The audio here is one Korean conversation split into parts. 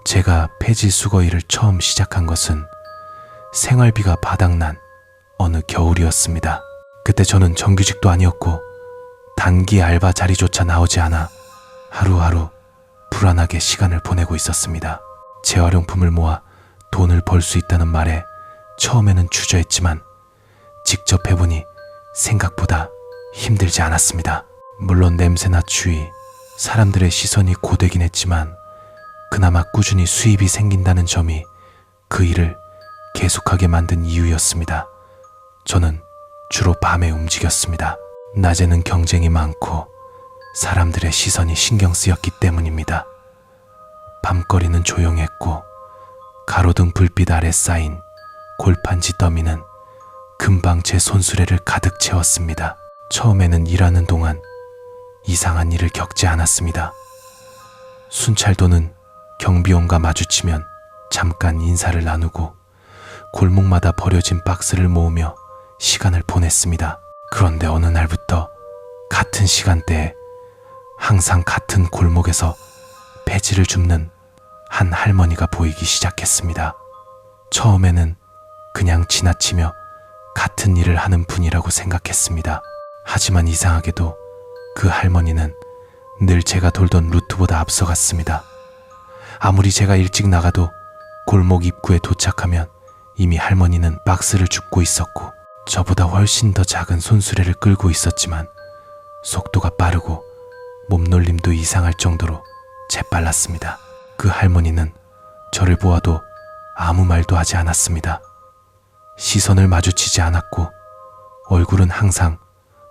제가 폐지 수거 일을 처음 시작한 것은 생활비가 바닥난 어느 겨울이었습니다. 그때 저는 정규직도 아니었고 단기 알바 자리조차 나오지 않아 하루하루 불안하게 시간을 보내고 있었습니다. 재활용품을 모아 돈을 벌 수 있다는 말에 처음에는 주저했지만 직접 해보니 생각보다 힘들지 않았습니다. 물론 냄새나 추위, 사람들의 시선이 고되긴 했지만 그나마 꾸준히 수입이 생긴다는 점이 그 일을 계속하게 만든 이유였습니다. 저는 주로 밤에 움직였습니다. 낮에는 경쟁이 많고 사람들의 시선이 신경 쓰였기 때문입니다. 밤거리는 조용했고 가로등 불빛 아래 쌓인 골판지 더미는 금방 제 손수레를 가득 채웠습니다. 처음에는 일하는 동안 이상한 일을 겪지 않았습니다. 순찰도는 경비원과 마주치면 잠깐 인사를 나누고 골목마다 버려진 박스를 모으며 시간을 보냈습니다. 그런데 어느 날부터 같은 시간대에 항상 같은 골목에서 폐지를 줍는 한 할머니가 보이기 시작했습니다. 처음에는 그냥 지나치며 같은 일을 하는 분이라고 생각했습니다. 하지만 이상하게도 그 할머니는 늘 제가 돌던 루트보다 앞서갔습니다. 아무리 제가 일찍 나가도 골목 입구에 도착하면 이미 할머니는 박스를 줍고 있었고 저보다 훨씬 더 작은 손수레를 끌고 있었지만 속도가 빠르고 몸놀림도 이상할 정도로 재빨랐습니다. 그 할머니는 저를 보아도 아무 말도 하지 않았습니다. 시선을 마주치지 않았고 얼굴은 항상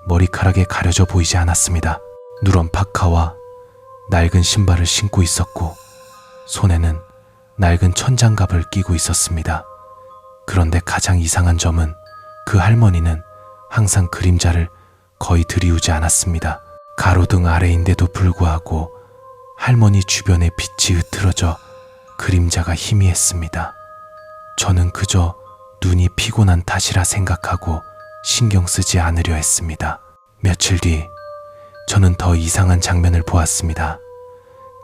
머리카락에 가려져 보이지 않았습니다. 누런 파카와 낡은 신발을 신고 있었고 손에는 낡은 천장갑을 끼고 있었습니다. 그런데 가장 이상한 점은 그 할머니는 항상 그림자를 거의 들이우지 않았습니다. 가로등 아래인데도 불구하고 할머니 주변에 빛이 흐트러져 그림자가 희미했습니다. 저는 그저 눈이 피곤한 탓이라 생각하고 신경 쓰지 않으려 했습니다. 며칠 뒤 저는 더 이상한 장면을 보았습니다.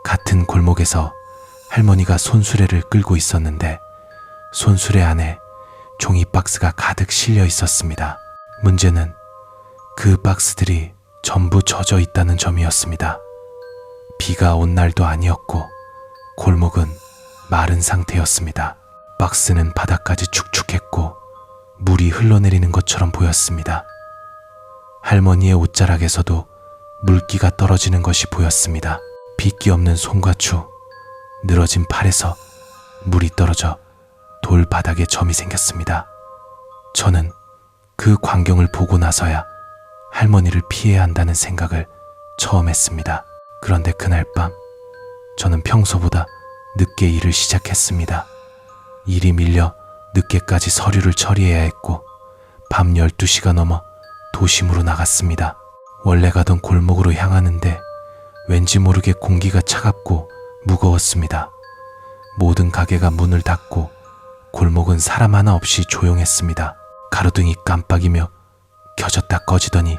같은 골목에서 할머니가 손수레를 끌고 있었는데 손수레 안에 종이 박스가 가득 실려 있었습니다. 문제는 그 박스들이 전부 젖어 있다는 점이었습니다. 비가 온 날도 아니었고 골목은 마른 상태였습니다. 박스는 바닥까지 축축했고 물이 흘러내리는 것처럼 보였습니다. 할머니의 옷자락에서도 물기가 떨어지는 것이 보였습니다. 빗기 없는 손과 추, 늘어진 팔에서 물이 떨어져 돌 바닥에 점이 생겼습니다. 저는 그 광경을 보고 나서야 할머니를 피해야 한다는 생각을 처음 했습니다. 그런데 그날 밤 저는 평소보다 늦게 일을 시작했습니다. 일이 밀려 늦게까지 서류를 처리해야 했고 밤 12시가 넘어 도심으로 나갔습니다. 원래 가던 골목으로 향하는데 왠지 모르게 공기가 차갑고 무거웠습니다. 모든 가게가 문을 닫고 골목은 사람 하나 없이 조용했습니다. 가로등이 깜빡이며 켜졌다 꺼지더니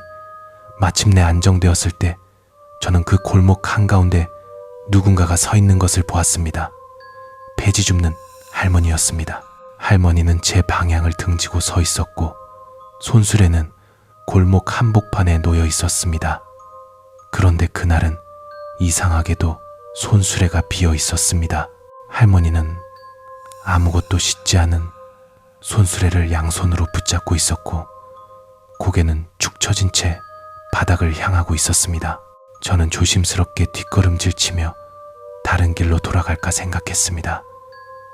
마침내 안정되었을 때 저는 그 골목 한가운데 누군가가 서 있는 것을 보았습니다. 폐지 줍는 할머니였습니다. 할머니는 제 방향을 등지고 서 있었고 손수레는 골목 한복판에 놓여 있었습니다. 그런데 그날은 이상하게도 손수레가 비어 있었습니다. 할머니는 아무것도 싣지 않은 손수레를 양손으로 붙잡고 있었고 고개는 축 처진 채 바닥을 향하고 있었습니다. 저는 조심스럽게 뒷걸음질 치며 다른 길로 돌아갈까 생각했습니다.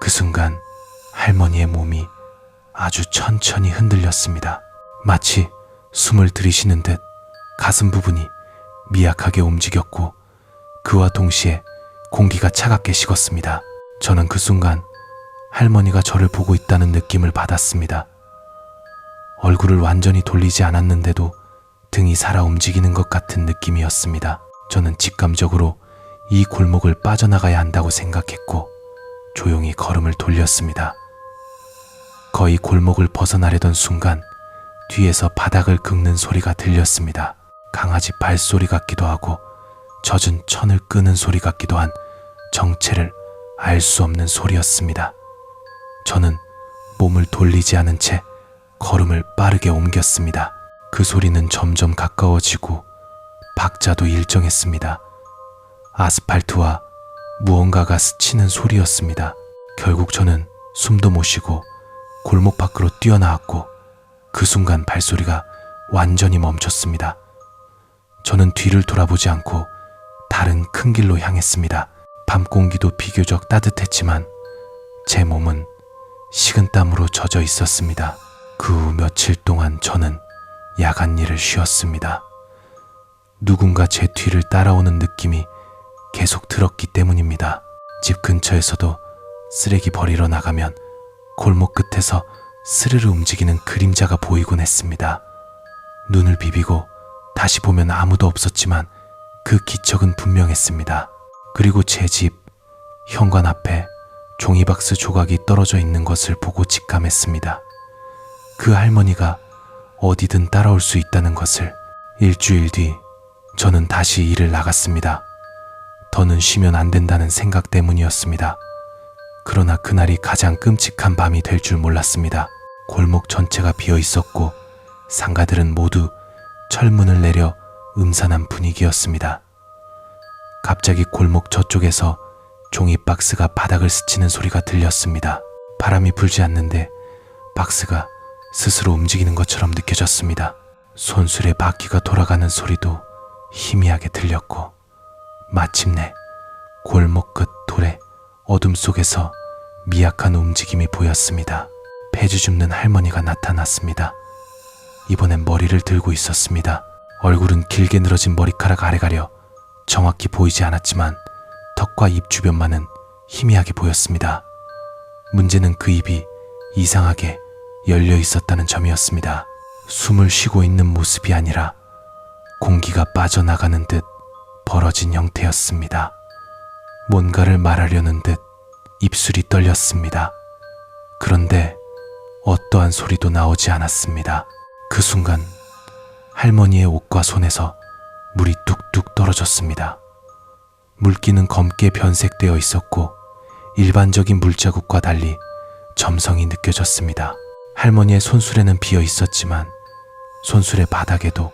그 순간 할머니의 몸이 아주 천천히 흔들렸습니다. 마치 숨을 들이쉬는 듯 가슴 부분이 미약하게 움직였고 그와 동시에 공기가 차갑게 식었습니다. 저는 그 순간 할머니가 저를 보고 있다는 느낌을 받았습니다. 얼굴을 완전히 돌리지 않았는데도 등이 살아 움직이는 것 같은 느낌이었습니다. 저는 직감적으로 이 골목을 빠져나가야 한다고 생각했고 조용히 걸음을 돌렸습니다. 거의 골목을 벗어나려던 순간 뒤에서 바닥을 긁는 소리가 들렸습니다. 강아지 발소리 같기도 하고 젖은 천을 끄는 소리 같기도 한 정체를 알 수 없는 소리였습니다. 저는 몸을 돌리지 않은 채 걸음을 빠르게 옮겼습니다. 그 소리는 점점 가까워지고 박자도 일정했습니다. 아스팔트와 무언가가 스치는 소리였습니다. 결국 저는 숨도 못 쉬고 골목 밖으로 뛰어나왔고 그 순간 발소리가 완전히 멈췄습니다. 저는 뒤를 돌아보지 않고 다른 큰 길로 향했습니다. 밤 공기도 비교적 따뜻했지만 제 몸은 식은땀으로 젖어 있었습니다. 그 후 며칠 동안 저는 야간 일을 쉬었습니다. 누군가 제 뒤를 따라오는 느낌이 계속 들었기 때문입니다. 집 근처에서도 쓰레기 버리러 나가면 골목 끝에서 스르르 움직이는 그림자가 보이곤 했습니다. 눈을 비비고 다시 보면 아무도 없었지만 그 기척은 분명했습니다. 그리고 제 집 현관 앞에 종이박스 조각이 떨어져 있는 것을 보고 직감했습니다. 그 할머니가 어디든 따라올 수 있다는 것을. 일주일 뒤 저는 다시 일을 나갔습니다. 더는 쉬면 안 된다는 생각 때문이었습니다. 그러나 그날이 가장 끔찍한 밤이 될 줄 몰랐습니다. 골목 전체가 비어 있었고 상가들은 모두 철문을 내려 음산한 분위기였습니다. 갑자기 골목 저쪽에서 종이박스가 바닥을 스치는 소리가 들렸습니다. 바람이 불지 않는데 박스가 스스로 움직이는 것처럼 느껴졌습니다. 손수레 바퀴가 돌아가는 소리도 희미하게 들렸고 마침내 골목 끝 돌의 어둠 속에서 미약한 움직임이 보였습니다. 폐주 줍는 할머니가 나타났습니다. 이번엔 머리를 들고 있었습니다. 얼굴은 길게 늘어진 머리카락 아래 가려 정확히 보이지 않았지만 턱과 입 주변만은 희미하게 보였습니다. 문제는 그 입이 이상하게 열려 있었다는 점이었습니다. 숨을 쉬고 있는 모습이 아니라 공기가 빠져나가는 듯 벌어진 형태였습니다. 뭔가를 말하려는 듯 입술이 떨렸습니다. 그런데 어떠한 소리도 나오지 않았습니다. 그 순간 할머니의 옷과 손에서 물이 뚝뚝 떨어졌습니다. 물기는 검게 변색되어 있었고 일반적인 물자국과 달리 점성이 느껴졌습니다. 할머니의 손수레는 비어 있었지만 손수레 바닥에도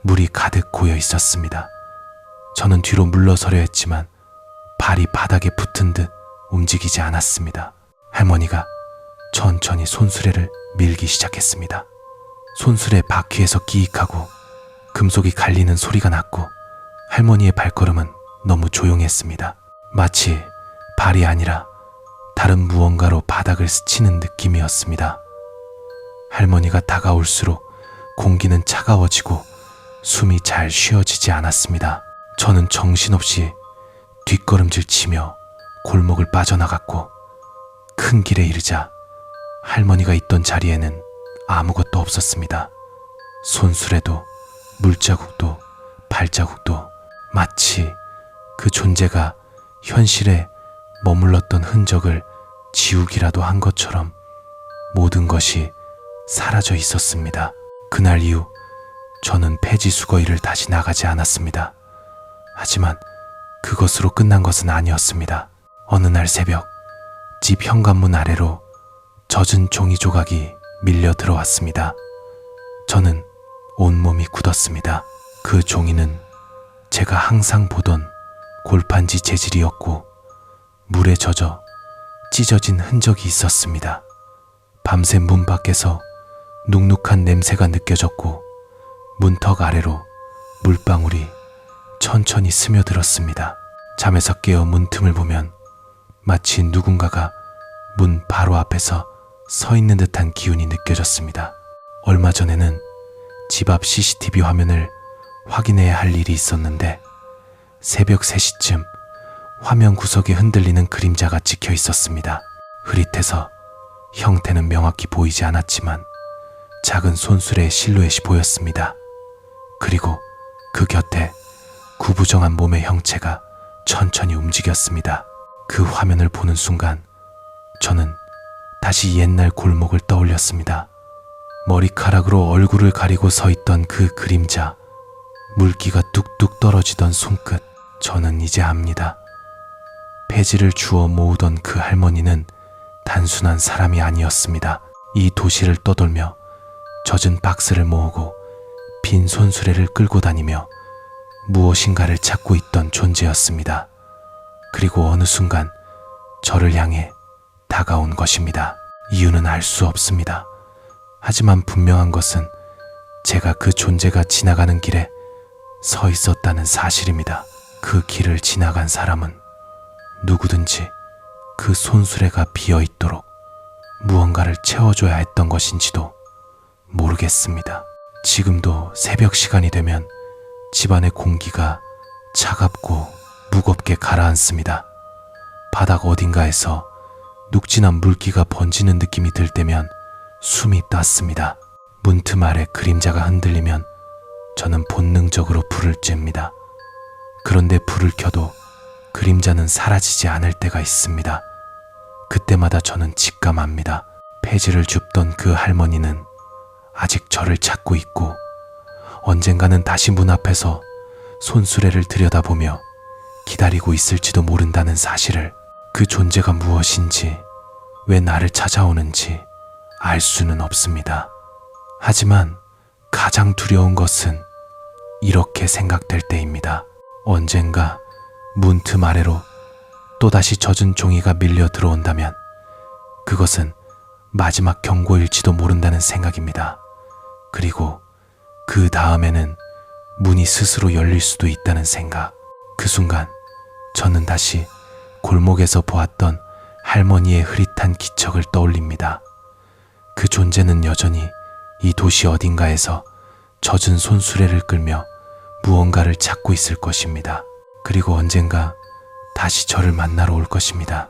물이 가득 고여 있었습니다. 저는 뒤로 물러서려 했지만 발이 바닥에 붙은 듯 움직이지 않았습니다. 할머니가 천천히 손수레를 밀기 시작했습니다. 손수레 바퀴에서 끼익하고 금속이 갈리는 소리가 났고 할머니의 발걸음은 너무 조용했습니다. 마치 발이 아니라 다른 무언가로 바닥을 스치는 느낌이었습니다. 할머니가 다가올수록 공기는 차가워지고 숨이 잘 쉬어지지 않았습니다. 저는 정신없이 뒷걸음질 치며 골목을 빠져나갔고 큰 길에 이르자 할머니가 있던 자리에는 아무것도 없었습니다. 손수레도 물자국도 발자국도 마치 그 존재가 현실에 머물렀던 흔적을 지우기라도 한 것처럼 모든 것이 사라져 있었습니다. 그날 이후 저는 폐지 수거 일을 다시 나가지 않았습니다. 하지만 그것으로 끝난 것은 아니었습니다. 어느 날 새벽 집 현관문 아래로 젖은 종이 조각이 밀려 들어왔습니다. 저는 온몸이 굳었습니다. 그 종이는 제가 항상 보던 골판지 재질이었고 물에 젖어 찢어진 흔적이 있었습니다. 밤새 문 밖에서 눅눅한 냄새가 느껴졌고 문턱 아래로 물방울이 천천히 스며들었습니다. 잠에서 깨어 문틈을 보면 마치 누군가가 문 바로 앞에서 서 있는 듯한 기운이 느껴졌습니다. 얼마 전에는 집 앞 CCTV 화면을 확인해야 할 일이 있었는데 새벽 3시쯤 화면 구석에 흔들리는 그림자가 찍혀 있었습니다. 흐릿해서 형태는 명확히 보이지 않았지만 작은 손수레의 실루엣이 보였습니다. 그리고 그 곁에 구부정한 몸의 형체가 천천히 움직였습니다. 그 화면을 보는 순간 저는 다시 옛날 골목을 떠올렸습니다. 머리카락으로 얼굴을 가리고 서 있던 그 그림자, 물기가 뚝뚝 떨어지던 손끝. 저는 이제 압니다. 폐지를 주워 모으던 그 할머니는 단순한 사람이 아니었습니다. 이 도시를 떠돌며 젖은 박스를 모으고 빈 손수레를 끌고 다니며 무엇인가를 찾고 있던 존재였습니다. 그리고 어느 순간 저를 향해 다가온 것입니다. 이유는 알 수 없습니다. 하지만 분명한 것은 제가 그 존재가 지나가는 길에 서 있었다는 사실입니다. 그 길을 지나간 사람은 누구든지 그 손수레가 비어 있도록 무언가를 채워줘야 했던 것인지도 모르겠습니다. 지금도 새벽 시간이 되면 집안의 공기가 차갑고 무겁게 가라앉습니다. 바닥 어딘가에서 눅진한 물기가 번지는 느낌이 들 때면 숨이 땄습니다. 문틈 아래 그림자가 흔들리면 저는 본능적으로 불을 쬐입니다. 그런데 불을 켜도 그림자는 사라지지 않을 때가 있습니다. 그때마다 저는 직감합니다. 폐지를 줍던 그 할머니는 아직 저를 찾고 있고 언젠가는 다시 문 앞에서 손수레를 들여다보며 기다리고 있을지도 모른다는 사실을. 그 존재가 무엇인지, 왜 나를 찾아오는지 알 수는 없습니다. 하지만 가장 두려운 것은 이렇게 생각될 때입니다. 언젠가 문틈 아래로 또다시 젖은 종이가 밀려 들어온다면 그것은 마지막 경고일지도 모른다는 생각입니다. 그리고 그 다음에는 문이 스스로 열릴 수도 있다는 생각. 그 순간 저는 다시 골목에서 보았던 할머니의 흐릿한 기척을 떠올립니다. 그 존재는 여전히 이 도시 어딘가에서 젖은 손수레를 끌며 무언가를 찾고 있을 것입니다. 그리고 언젠가 다시 저를 만나러 올 것입니다.